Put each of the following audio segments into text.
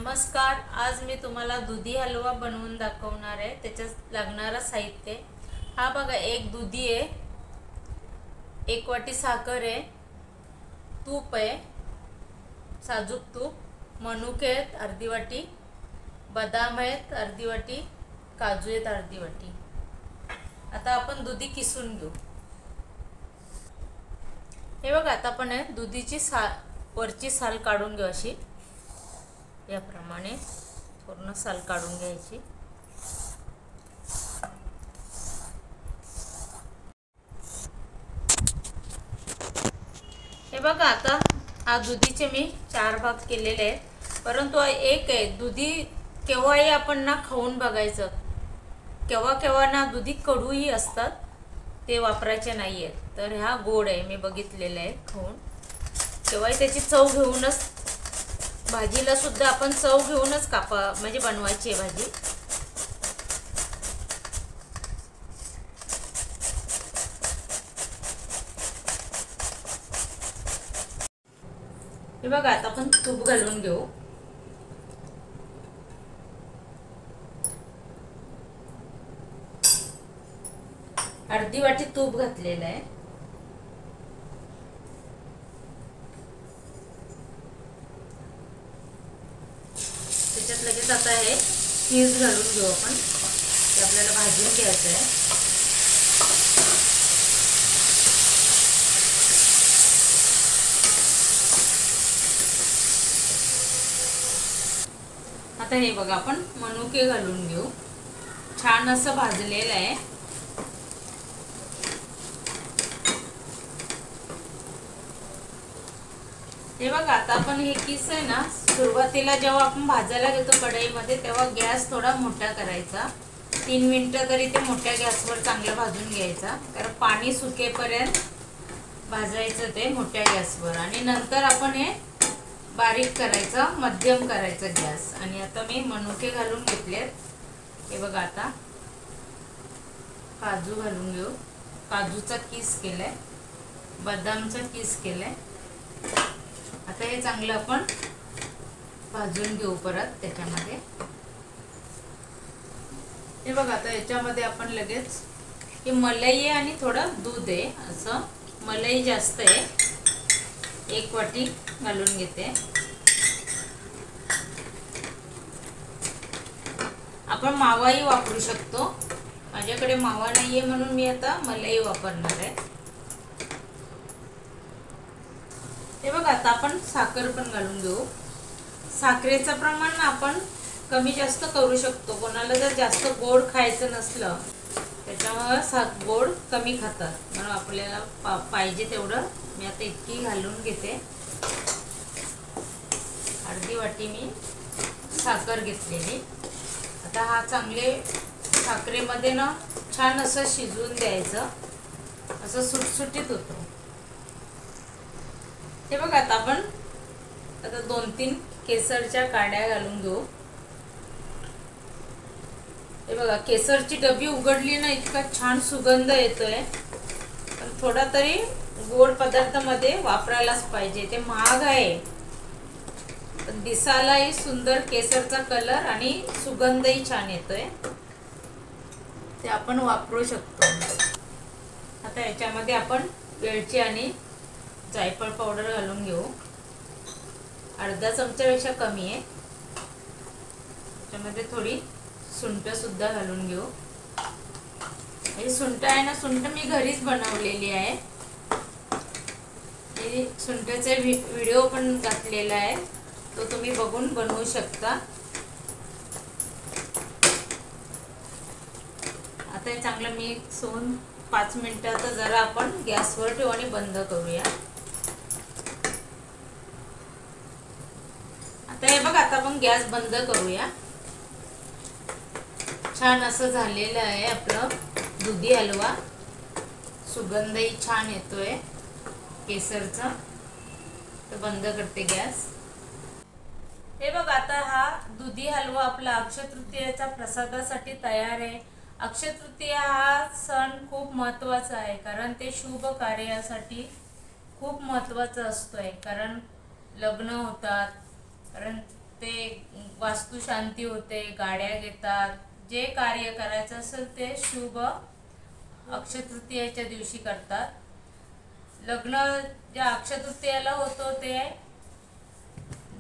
नमस्कार। आज मी तुम्हाला दुधी हलवा बनवून दाखवणार आहे। त्याच्यात लागणारा साहित्य हा बघा, एक दुधी आहे, एक वाटी साखर आहे, तूप आहे, साजूक तूप, मनुके आहेत अर्धी वाटी, बदाम आहेत अर्धी वाटी, काजू आहेत अर्धी वाटी। आता आपण दुधी किसून घेऊ। हे बघा, आता आपण दुधीची वरची साल काढून घेऊ। अशी याप्रमाणे पूर्ण साल काढून घ्यायची। हे बघा, आता हा दुधीचे मी 4 भाग केलेले आहेत, परंतु एक आहे दुधी केव्हाही आपण ना खाऊन बघायचं। केव्हा केव्हा ना दुधी कडूही असतात, ते वापरायचे नाही आहेत। तर हा गोड आहे, मी बघितलेला आहे खाऊन। केव्हाही त्याची चव घेऊनच, भाजीला सुद्धा आपण चव घेऊनच म्हणजे बनवायची आहे भाजी। हे बघा, आता आपण तूप घालून घेऊ। अर्धी वाटी तूप घातलेलं आहे। त्याच्यात लगेच आता हे चीज घालून घेऊ आपण, ते आपल्याला भाजून घ्यायचं आहे। आता हे बघा, आपण मनुके घालून घेऊ। छान असं भाजलेलं आहे। हे बघा, आता आपण हे किस आहे ना, सुरुवातीला जेव्हा आपण भाजायला घेतो कढईमध्ये, तेव्हा गॅस थोडा मोठा करायचा। 3 मिनिटं तरी ते मोठ्या गॅसवर चांगलं भाजून घ्यायचा, कारण पाणी सुकेपर्यंत भाजायचं ते मोठ्या गॅसवर। आणि नंतर आपण हे बारीक करायचं, मध्यम करायचा गॅस। आणि आता मी मनुके घालून घेतलेत। हे बघा, आता काजू घालून घेऊ। काजूचा किस केलाय, बदामचा किस केलाय। आता हे चांगलं आपण भाजून घेऊ परत त्याच्यामध्ये। हे बघा, आता याच्यामध्ये आपण लगेच ही मलाई आहे आणि थोडं दूध आहे, असं मलाई जास्त आहे, 1 वाटी घालून घेते। आपण मावाही वापरू शकतो, माझ्याकडे मावा नाहीये म्हणून मी आता मलाई वापरणार आहे। हे बघा, आता आपण साखर पण घालून घेऊ। साखरेचं प्रमाण आपण कमी जास्त करू शकतो। कोणाला जर जास्त गोड खायचं नसलं, त्याच्यामुळे गोड कमी खातात, म्हणून आपल्याला पाहिजे तेवढं मी आता इतकी घालून घेते। अर्धी वाटी मी साखर घेतलेली। आता हा चांगले साखरेमध्ये ना छान असं शिजवून द्यायचं, असं सुटसुटीत होतं। हे बघा, आता आपण 2-3 केसरच्या काड्या घालून घेऊ। हे बघा, केसरची डबी उघडली ना, इतका छान सुगंध येतोय। पण थोडा तरी गोड पदार्थामध्ये वापरायलाच पाहिजे। ते महाग आहे, पण दिसायलाही सुंदर, केसरचा कलर आणि सुगंधही छान येतोय, ते आपण वापरू शकतो। आता याच्यामध्ये आपण वेलची आणि जायफळ पावडर घालून घेऊ। अर्धा चमच्यापेक्षा कमी आहे। त्याच्यामध्ये थोडी सुंठ सुद्धा घालून घेऊ। ही सुंठ आहे ना, सुंठ मी घरीच बनवलेली आहे। हे सुंठचे व्हिडिओ पण घातलेला आहे, तो तुम्ही बघून बनवू शकता। आता हे चांगलं मिक्स होऊन 5 मिनिटात जरा आपण गॅसवर ठेवू आणि बंद करूया। आता हे बघा, आता आपण गॅस बंद करूया। छान असं झालेलं आहे आपलं दुधी हलवा, सुगंधही छान येतोय केसरचा। तर बंद करते गॅस। हे बघा, आता हा दुधी हलवा आपला अक्षय तृतीयेच्या प्रसादासाठी तयार आहे। अक्षय तृतीया हा सण खूप महत्त्वाचा आहे, कारण ते शुभ कार्यासाठी खूप महत्त्वाचा असतोय। कारण लग्न होतात, कारण ते वास्तुशांती होते, गाड्या घेतात, जे कार्य करायचं असेल ते शुभ अक्षय तृतीयेच्या दिवशी करतात. लग्न ज्या अक्षय तृतीयेला होतो ते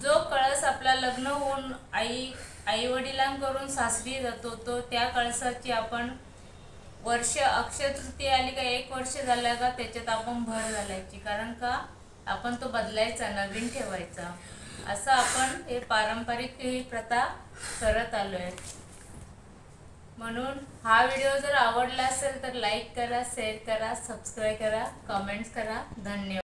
जो कळस आपला लग्न होऊन आई वडिलांकडून सासरी जातो तो त्या कळसाची आपण वर्ष अक्षय तृतीया आली का 1 वर्ष झालं का त्याच्यात आपण भर घालायची, कारण का आपण तो बदलायचा, नवीन ठेवायचा. असं आपण हे पारंपरिक ही प्रथा करत आलोय. म्हणून हा व्हिडिओ जर आवडला असेल तर लाईक करा, शेअर करा, सबस्क्राईब करा, कमेंट्स करा. धन्यवाद.